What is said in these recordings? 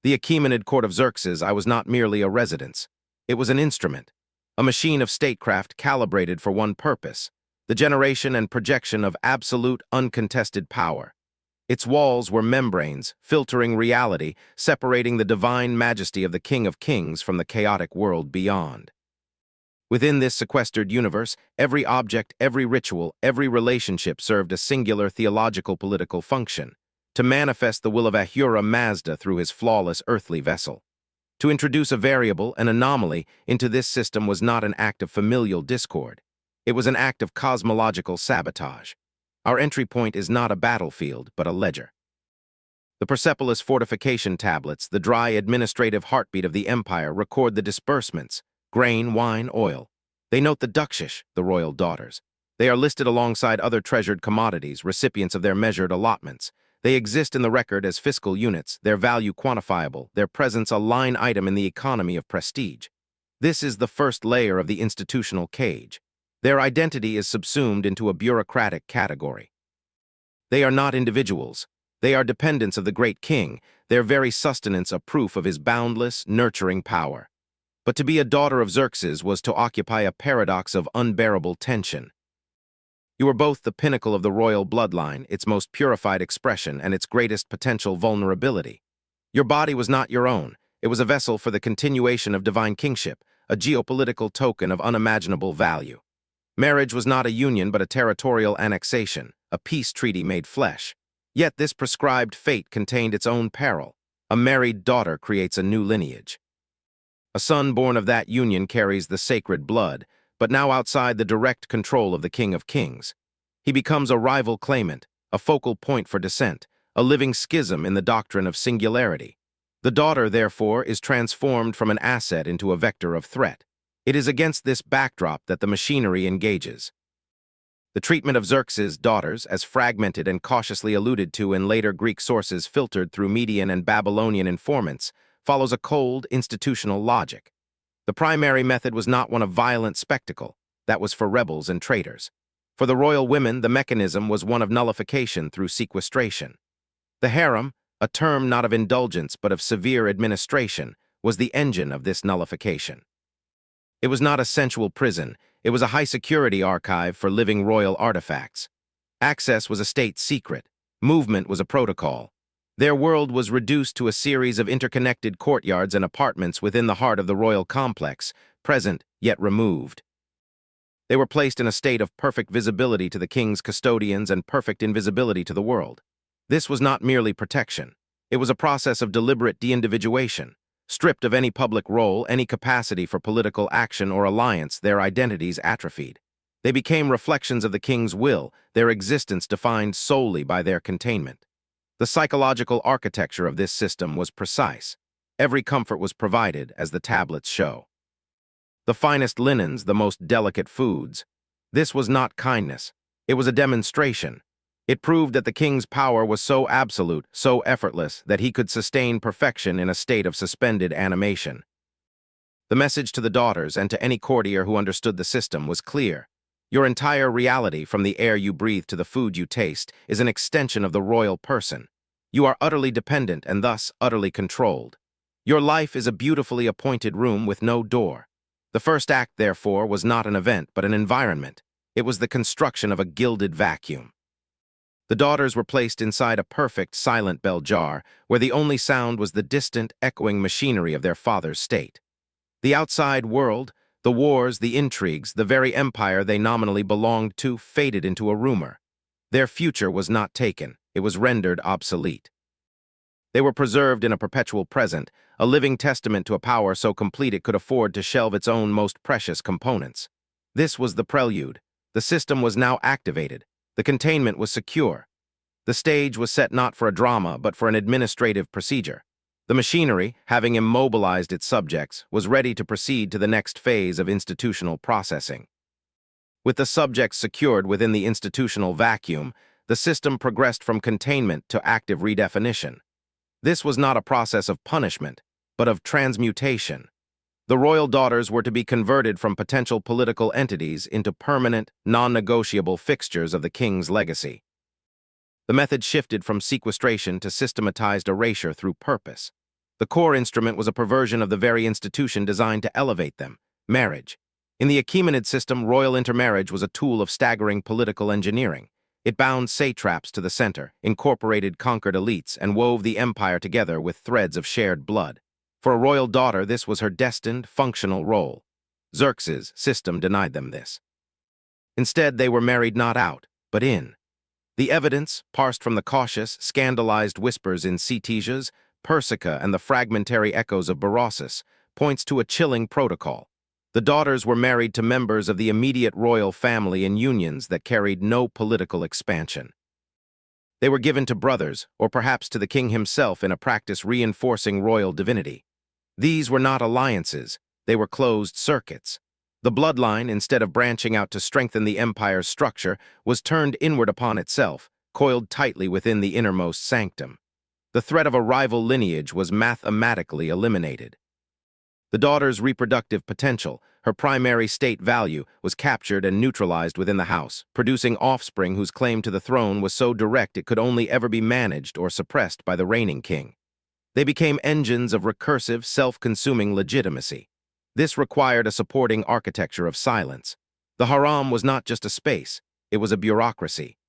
The Achaemenid court of Xerxes I was not merely a residence. It was an instrument, a machine of statecraft calibrated for one purpose, the generation and projection of absolute, uncontested power. Its walls were membranes, filtering reality, separating the divine majesty of the King of Kings from the chaotic world beyond. Within this sequestered universe, every object, every ritual, every relationship served a singular theological political function, to manifest the will of Ahura Mazda through his flawless earthly vessel. To introduce a variable, an anomaly, into this system was not an act of familial discord. It was an act of cosmological sabotage. Our entry point is not a battlefield, but a ledger. The Persepolis fortification tablets, the dry administrative heartbeat of the empire, record the disbursements: grain, wine, oil. They note the dukshish, the royal daughters. They are listed alongside other treasured commodities, recipients of their measured allotments. They exist in the record as fiscal units, their value quantifiable, their presence a line item in the economy of prestige. This is the first layer of the institutional cage. Their identity is subsumed into a bureaucratic category. They are not individuals. They are dependents of the great king, their very sustenance a proof of his boundless, nurturing power. But to be a daughter of Xerxes was to occupy a paradox of unbearable tension. You were both the pinnacle of the royal bloodline, its most purified expression and its greatest potential vulnerability. Your body was not your own. It was a vessel for the continuation of divine kingship, a geopolitical token of unimaginable value. Marriage was not a union but a territorial annexation, a peace treaty made flesh. Yet this prescribed fate contained its own peril. A married daughter creates a new lineage. A son born of that union carries the sacred blood, but now outside the direct control of the King of Kings. He becomes a rival claimant, a focal point for dissent, a living schism in the doctrine of singularity. The daughter, therefore, is transformed from an asset into a vector of threat. It is against this backdrop that the machinery engages. The treatment of Xerxes' daughters, as fragmented and cautiously alluded to in later Greek sources filtered through Median and Babylonian informants, follows a cold, institutional logic. The primary method was not one of violent spectacle. That was for rebels and traitors. For the royal women, the mechanism was one of nullification through sequestration. The harem, a term not of indulgence but of severe administration, was the engine of this nullification. It was not a sensual prison. It was a high-security archive for living royal artifacts. Access was a state secret. Movement was a protocol. Their world was reduced to a series of interconnected courtyards and apartments within the heart of the royal complex, present yet removed. They were placed in a state of perfect visibility to the king's custodians and perfect invisibility to the world. This was not merely protection. It was a process of deliberate de-individuation. Stripped of any public role, any capacity for political action or alliance, their identities atrophied. They became reflections of the king's will, their existence defined solely by their containment. The psychological architecture of this system was precise. Every comfort was provided, as the tablets show. The finest linens, the most delicate foods. This was not kindness. It was a demonstration. It proved that the king's power was so absolute, so effortless, that he could sustain perfection in a state of suspended animation. The message to the daughters and to any courtier who understood the system was clear. Your entire reality, from the air you breathe to the food you taste, is an extension of the royal person. You are utterly dependent and thus utterly controlled. Your life is a beautifully appointed room with no door. The first act, therefore, was not an event but an environment. It was the construction of a gilded vacuum. The daughters were placed inside a perfect, silent bell jar, where the only sound was the distant, echoing machinery of their father's state. The outside world, the wars, the intrigues, the very empire they nominally belonged to, faded into a rumor. Their future was not taken. It was rendered obsolete. They were preserved in a perpetual present, a living testament to a power so complete it could afford to shelve its own most precious components. This was the prelude. The system was now activated. The containment was secure. The stage was set not for a drama, but for an administrative procedure. The machinery, having immobilized its subjects, was ready to proceed to the next phase of institutional processing. With the subjects secured within the institutional vacuum, the system progressed from containment to active redefinition. This was not a process of punishment, but of transmutation. The royal daughters were to be converted from potential political entities into permanent, non-negotiable fixtures of the king's legacy. The method shifted from sequestration to systematized erasure through purpose. The core instrument was a perversion of the very institution designed to elevate them: marriage. In the Achaemenid system, royal intermarriage was a tool of staggering political engineering. It bound satraps to the center, incorporated conquered elites, and wove the empire together with threads of shared blood. For a royal daughter, this was her destined, functional role. Xerxes' system denied them this. Instead, they were married not out, but in. The evidence, parsed from the cautious, scandalized whispers in Ctesias, Persica, and the fragmentary echoes of Berossus, points to a chilling protocol. The daughters were married to members of the immediate royal family in unions that carried no political expansion. They were given to brothers, or perhaps to the king himself in a practice reinforcing royal divinity. These were not alliances, they were closed circuits. The bloodline, instead of branching out to strengthen the empire's structure, was turned inward upon itself, coiled tightly within the innermost sanctum. The threat of a rival lineage was mathematically eliminated. The daughter's reproductive potential, her primary state value, was captured and neutralized within the house, producing offspring whose claim to the throne was so direct it could only ever be managed or suppressed by the reigning king. They became engines of recursive, self-consuming legitimacy. This required a supporting architecture of silence. The harem was not just a space, it was a bureaucracy.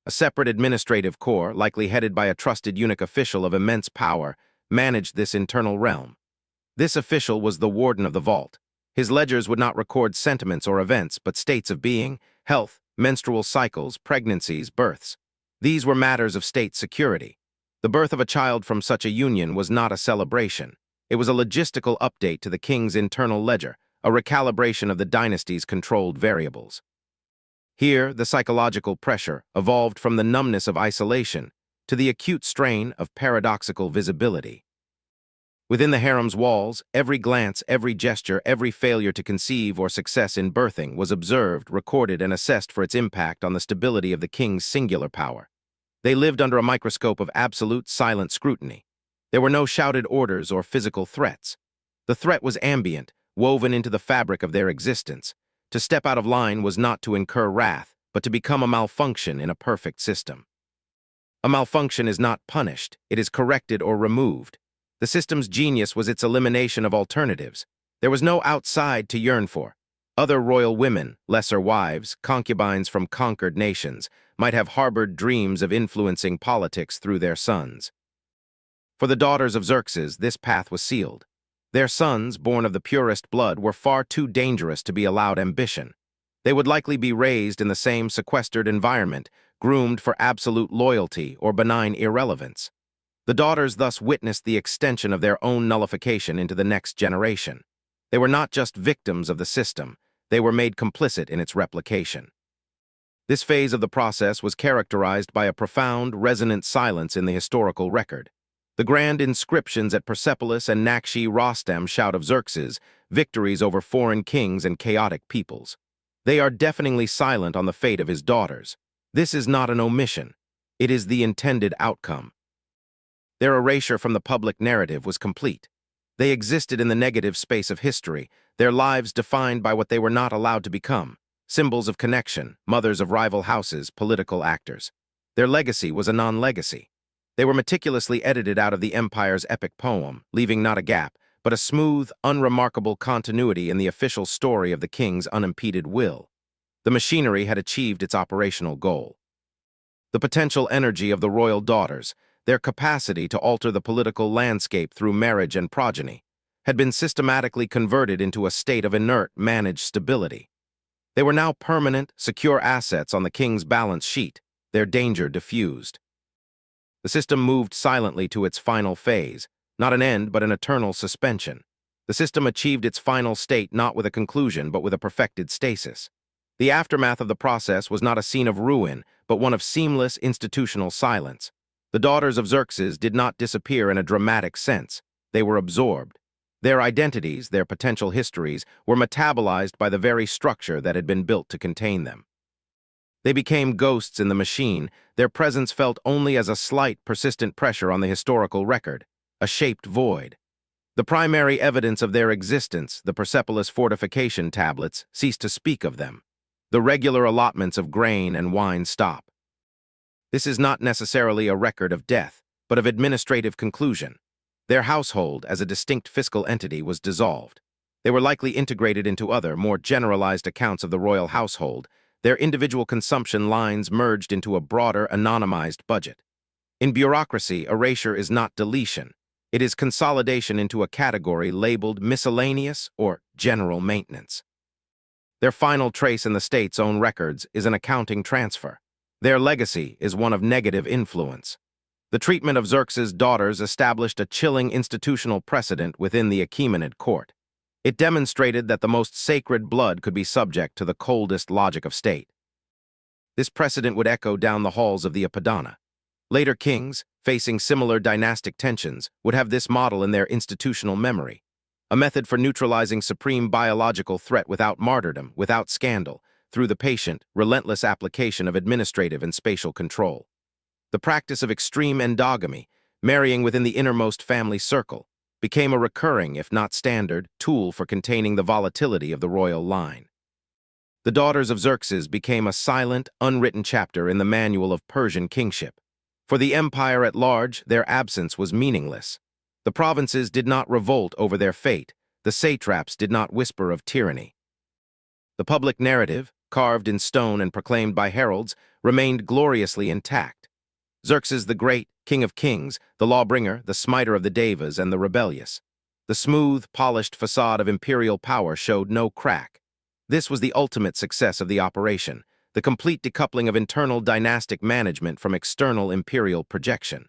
A separate administrative corps, likely headed by a trusted eunuch official of immense power, managed this internal realm. This official was the warden of the vault. His ledgers would not record sentiments or events, but states of being, health, menstrual cycles, pregnancies, births. These were matters of state security. The birth of a child from such a union was not a celebration. It was a logistical update to the king's internal ledger, a recalibration of the dynasty's controlled variables. Here, the psychological pressure evolved from the numbness of isolation to the acute strain of paradoxical visibility. Within the harem's walls, every glance, every gesture, every failure to conceive or success in birthing was observed, recorded, and assessed for its impact on the stability of the king's singular power. They lived under a microscope of absolute, silent scrutiny. There were no shouted orders or physical threats. The threat was ambient, woven into the fabric of their existence. To step out of line was not to incur wrath, but to become a malfunction in a perfect system. A malfunction is not punished, it is corrected or removed. The system's genius was its elimination of alternatives. There was no outside to yearn for. Other royal women, lesser wives, concubines from conquered nations, might have harbored dreams of influencing politics through their sons. For the daughters of Xerxes, this path was sealed. Their sons, born of the purest blood, were far too dangerous to be allowed ambition. They would likely be raised in the same sequestered environment, groomed for absolute loyalty or benign irrelevance. The daughters thus witnessed the extension of their own nullification into the next generation. They were not just victims of the system, they were made complicit in its replication. This phase of the process was characterized by a profound, resonant silence in the historical record. The grand inscriptions at Persepolis and Nakshi-Rostam shout of Xerxes, victories over foreign kings and chaotic peoples. They are deafeningly silent on the fate of his daughters. This is not an omission. It is the intended outcome. Their erasure from the public narrative was complete. They existed in the negative space of history, their lives defined by what they were not allowed to become: symbols of connection, mothers of rival houses, political actors. Their legacy was a non-legacy. They were meticulously edited out of the empire's epic poem, leaving not a gap, but a smooth, unremarkable continuity in the official story of the king's unimpeded will. The machinery had achieved its operational goal. The potential energy of the royal daughters, their capacity to alter the political landscape through marriage and progeny, had been systematically converted into a state of inert, managed stability. They were now permanent, secure assets on the king's balance sheet, their danger diffused. The system moved silently to its final phase, not an end but an eternal suspension. The system achieved its final state not with a conclusion but with a perfected stasis. The aftermath of the process was not a scene of ruin, but one of seamless institutional silence. The daughters of Xerxes did not disappear in a dramatic sense. They were absorbed. Their identities, their potential histories, were metabolized by the very structure that had been built to contain them. They became ghosts in the machine, their presence felt only as a slight, persistent pressure on the historical record, a shaped void. The primary evidence of their existence, the Persepolis fortification tablets, ceased to speak of them. The regular allotments of grain and wine stop. This is not necessarily a record of death, but of administrative conclusion. Their household, as a distinct fiscal entity, was dissolved. They were likely integrated into other, more generalized accounts of the royal household. Their individual consumption lines merged into a broader, anonymized budget. In bureaucracy, erasure is not deletion. It is consolidation into a category labeled miscellaneous or general maintenance. Their final trace in the state's own records is an accounting transfer. Their legacy is one of negative influence. The treatment of Xerxes' daughters established a chilling institutional precedent within the Achaemenid court. It demonstrated that the most sacred blood could be subject to the coldest logic of state. This precedent would echo down the halls of the Apadana. Later kings, facing similar dynastic tensions, would have this model in their institutional memory, a method for neutralizing supreme biological threat without martyrdom, without scandal, through the patient, relentless application of administrative and spatial control. The practice of extreme endogamy, marrying within the innermost family circle, became a recurring, if not standard, tool for containing the volatility of the royal line. The daughters of Xerxes became a silent, unwritten chapter in the manual of Persian kingship. For the empire at large, their absence was meaningless. The provinces did not revolt over their fate. The satraps did not whisper of tyranny. The public narrative, carved in stone and proclaimed by heralds, remained gloriously intact. Xerxes the Great, king of kings, the lawbringer, the smiter of the devas and the rebellious. The smooth, polished facade of imperial power showed no crack. This was the ultimate success of the operation, the complete decoupling of internal dynastic management from external imperial projection.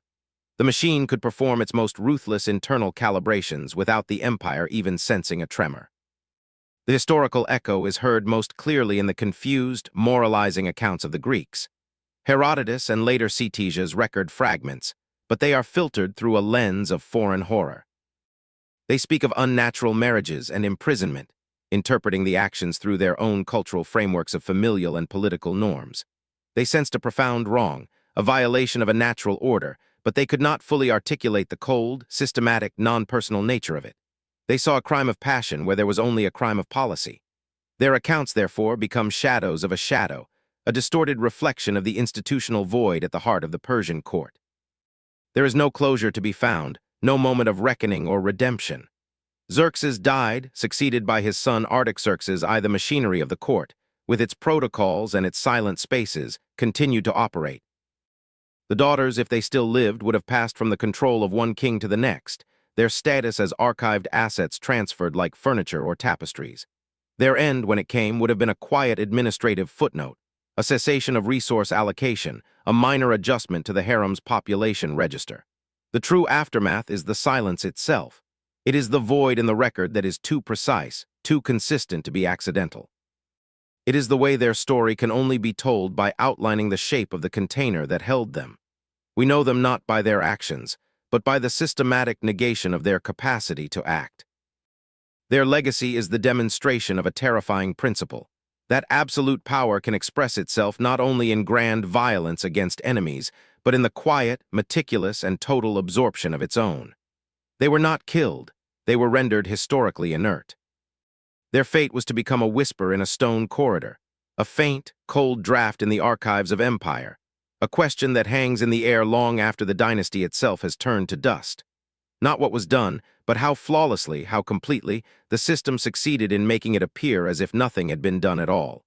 The machine could perform its most ruthless internal calibrations without the empire even sensing a tremor. The historical echo is heard most clearly in the confused, moralizing accounts of the Greeks. Herodotus and later Ctesias record fragments, but they are filtered through a lens of foreign horror. They speak of unnatural marriages and imprisonment, interpreting the actions through their own cultural frameworks of familial and political norms. They sensed a profound wrong, a violation of a natural order, but they could not fully articulate the cold, systematic, non-personal nature of it. They saw a crime of passion where there was only a crime of policy. Their accounts, therefore, become shadows of a shadow, a distorted reflection of the institutional void at the heart of the Persian court. There is no closure to be found, no moment of reckoning or redemption. Xerxes died, succeeded by his son Artaxerxes I. The machinery of the court, with its protocols and its silent spaces, continued to operate. The daughters, if they still lived, would have passed from the control of one king to the next, their status as archived assets transferred like furniture or tapestries. Their end, when it came, would have been a quiet administrative footnote, a cessation of resource allocation, a minor adjustment to the harem's population register. The true aftermath is the silence itself. It is the void in the record that is too precise, too consistent to be accidental. It is the way their story can only be told by outlining the shape of the container that held them. We know them not by their actions, but by the systematic negation of their capacity to act. Their legacy is the demonstration of a terrifying principle, that absolute power can express itself not only in grand violence against enemies, but in the quiet, meticulous, and total absorption of its own. They were not killed, they were rendered historically inert. Their fate was to become a whisper in a stone corridor, a faint, cold draft in the archives of empire, a question that hangs in the air long after the dynasty itself has turned to dust. Not what was done, but how flawlessly, how completely, the system succeeded in making it appear as if nothing had been done at all.